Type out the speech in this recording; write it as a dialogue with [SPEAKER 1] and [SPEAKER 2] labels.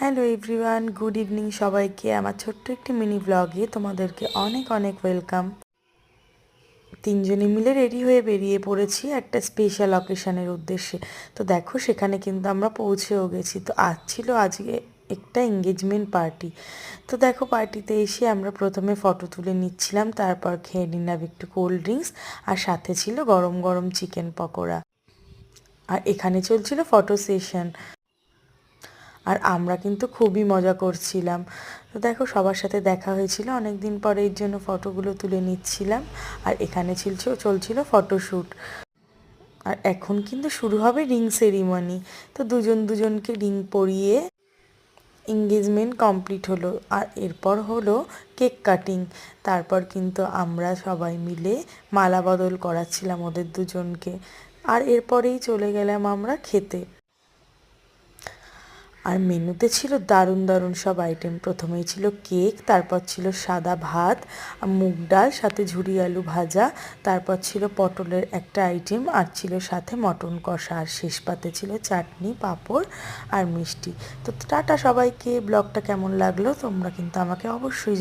[SPEAKER 1] Hello everyone, good evening সবাইকে। আমার ছোট্ট একটি মিনি ব্লগে তোমাদেরকে অনেক অনেক ওয়েলকাম। তিনজনে মিলে রেডি হয়ে বেরিয়ে পড়েছি একটা স্পেশাল অকেশনের উদ্দেশ্যে। তো দেখো সেখানে কিন্তু আমরা পৌঁছেও গেছি। তো আজ ছিল আজকে একটা এঙ্গেজমেন্ট পার্টি। তো দেখো পার্টিতে এসে আমরা প্রথমে ফটো তুলে নিচ্ছিলাম, তারপর খেয়ে নিলাম একটু কোল্ড ড্রিঙ্কস, আর সাথে ছিল গরম গরম চিকেন পকোড়া। আর এখানে চলছিল ফটো সেশন, আর আমরা কিন্তু খুবই মজা করছিলাম। তো দেখো সবার সাথে দেখা হয়েছিল অনেক দিন পরে, এর জন্য ফটোগুলো তুলে নিচ্ছিলাম। আর এখানে চলছিল ফটোশ্যুট। আর এখন কিন্তু শুরু হবে রিং সেরিমনি। তো দুজন দুজনকে রিং পরিয়ে এঙ্গেজমেন্ট কমপ্লিট হলো। আর এরপর হলো কেক কাটিং। তারপর কিন্তু আমরা সবাই মিলে মালা বদল করাচ্ছিলাম ওদের দুজনকে। আর এরপরেই চলে গেলাম আমরা খেতে। আর মেনুতে ছিল দারুণ দারুণ সব আইটেম। প্রথমেই ছিল কেক, তারপর ছিল সাদা ভাত, মুগ ডাল, সাথে ঝুরি আলু ভাজা, তারপর ছিল পটলের একটা আইটেম, আর ছিল সাথে মটন কষা, আর শেষ পাতে ছিল চাটনি, পাঁপড় আর মিষ্টি। তো টাটা সবাইকে। ব্লগটা কেমন লাগলো তোমরা কিন্তু আমাকে অবশ্যই